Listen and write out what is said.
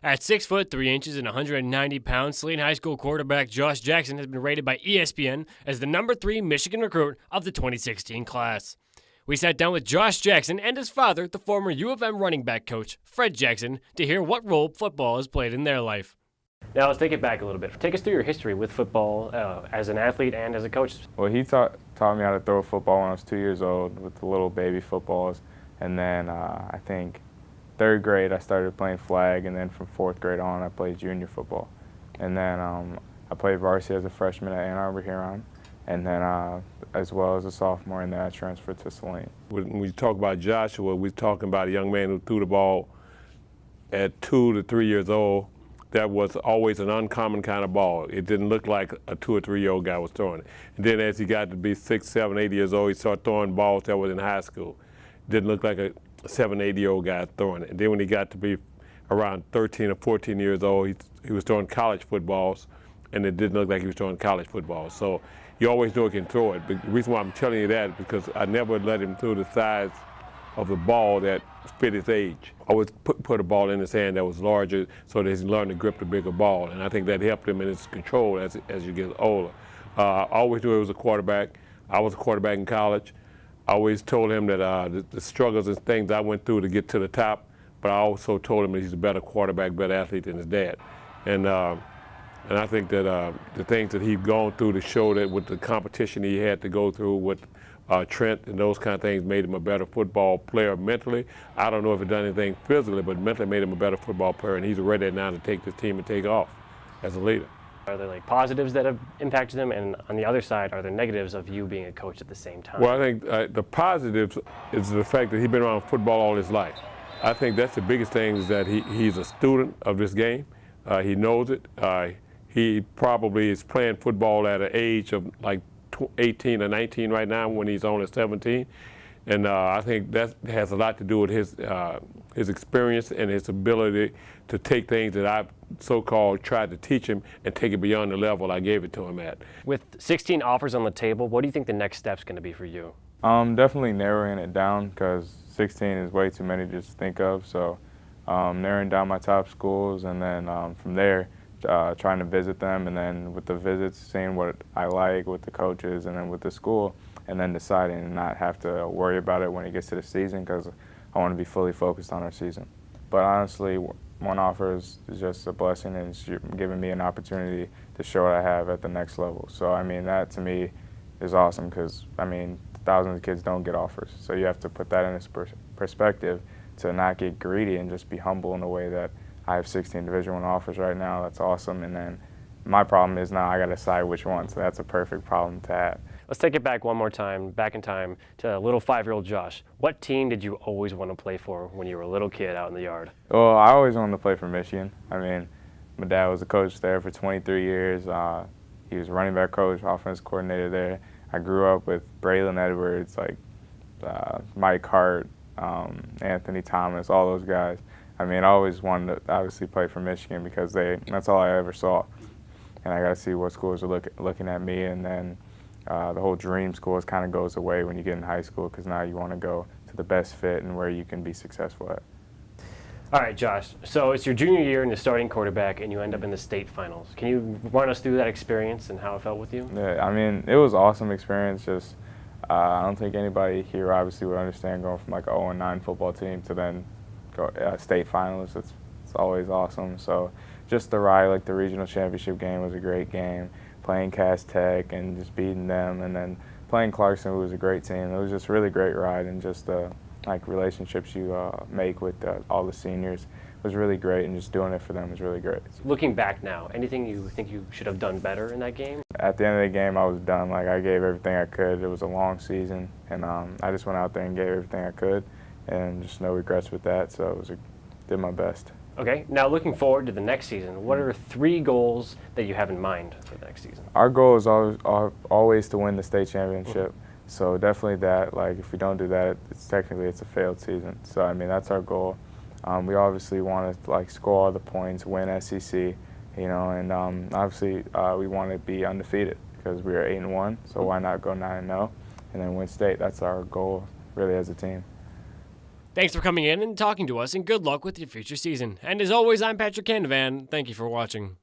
At 6 foot 3 inches and 190 pounds, Saline High School quarterback Josh Jackson has been rated by ESPN as the number 3 Michigan recruit of the 2016 class. We sat down with Josh Jackson and his father, the former U of M running back coach, Fred Jackson, to hear what role football has played in their life. Now let's take it back a little bit. Take us through your history with football as an athlete and as a coach. Well, he taught me how to throw a football when I was 2 years old with the little baby footballs. And then I think third grade I started playing flag, and then from fourth grade on I played junior football. And then I played varsity as a freshman at Ann Arbor Huron, and then as well as a sophomore, and then I transferred to Saline. When we talk about Joshua, we're talking about a young man who threw the ball at 2 to 3 years old. That was always an uncommon kind of ball. It didn't look like a 2 or 3 year old guy was throwing it. And then as he got to be 6, 7, 8 years old, he started throwing balls that was in high school. Didn't look like a 7, 8 year old guy throwing it. And then when he got to be around 13 or 14 years old, he was throwing college footballs, and it didn't look like he was throwing college footballs. So you always know he can throw it. But the reason why I'm telling you that is because I never let him throw the size of the ball that fit his age. I always put a ball in his hand that was larger so that he learned to grip the bigger ball, and I think that helped him in his control as you get older. I always knew he was a quarterback. I was a quarterback in college. I always told him that the struggles and things I went through to get to the top, but I also told him that he's a better quarterback, better athlete than his dad. And I think that the things that he's gone through to show that with the competition he had to go through with Trent and those kind of things made him a better football player mentally. I don't know if it done anything physically, but mentally made him a better football player, and he's ready now to take this team and take off as a leader. Are there like positives that have impacted him, and on the other side, are there negatives of you being a coach at the same time? Well, I think the positives is the fact that he's been around football all his life. I think that's the biggest thing, is that he's a student of this game. He knows it. He probably is playing football at an age of like 18 or 19 right now when he's only 17. And I think that has a lot to do with his experience and his ability to take things that I've so-called tried to teach him and take it beyond the level I gave it to him at. With 16 offers on the table, what do you think the next step's going to be for you? Definitely narrowing it down, because 16 is way too many to just think of. So narrowing down my top schools, and then from there, trying to visit them, and then with the visits, seeing what I like with the coaches and then with the school, and then deciding and not have to worry about it when it gets to the season, because I want to be fully focused on our season. But honestly, one offer is just a blessing, and it's giving me an opportunity to show what I have at the next level. So I mean, that to me is awesome, because I mean, thousands of kids don't get offers. So you have to put that in its perspective to not get greedy and just be humble in a way that I have 16 Division I offers right now. That's awesome. And then my problem is now I got to decide which one. So that's a perfect problem to have. Let's take it back one more time, back in time, to little 5-year-old Josh. What team did you always want to play for when you were a little kid out in the yard? Well, I always wanted to play for Michigan. I mean, my dad was a coach there for 23 years. He was running back coach, offense coordinator there. I grew up with Braley Edwards, like Mike Hart, Anthony Thomas, all those guys. I mean, I always wanted to obviously play for Michigan, because that's all I ever saw. And I got to see what schools are looking at me, and then the whole dream schools kind of goes away when you get in high school, because now you want to go to the best fit and where you can be successful at. All right, Josh, so it's your junior year and you're starting quarterback, and you end up in the state finals. Can you run us through that experience and how it felt with you? Yeah, I mean, it was an awesome experience. Just I don't think anybody here obviously would understand going from like an 0-9 football team to then go state finals. It's always awesome. So just the ride, like the regional championship game was a great game. Playing Cass Tech and just beating them, and then playing Clarkson, who was a great team. It was just a really great ride, and just the like relationships you make with all the seniors was really great, and just doing it for them was really great. Looking back now, anything you think you should have done better in that game? At the end of the game, I was done. Like, I gave everything I could. It was a long season, and I just went out there and gave everything I could, and just no regrets with that. So did my best. Okay, now looking forward to the next season, what are 3 goals that you have in mind for the next season? Our goal is always to win the state championship. So definitely that. Like, if we don't do that, it's a failed season. So I mean, that's our goal. We obviously want to like score all the points, win SEC, you know, and obviously we want to be undefeated, because we are 8-1. So why not go 9-0 and then win state? That's our goal, really, as a team. Thanks for coming in and talking to us, and good luck with your future season. And as always, I'm Patrick Canavan. Thank you for watching.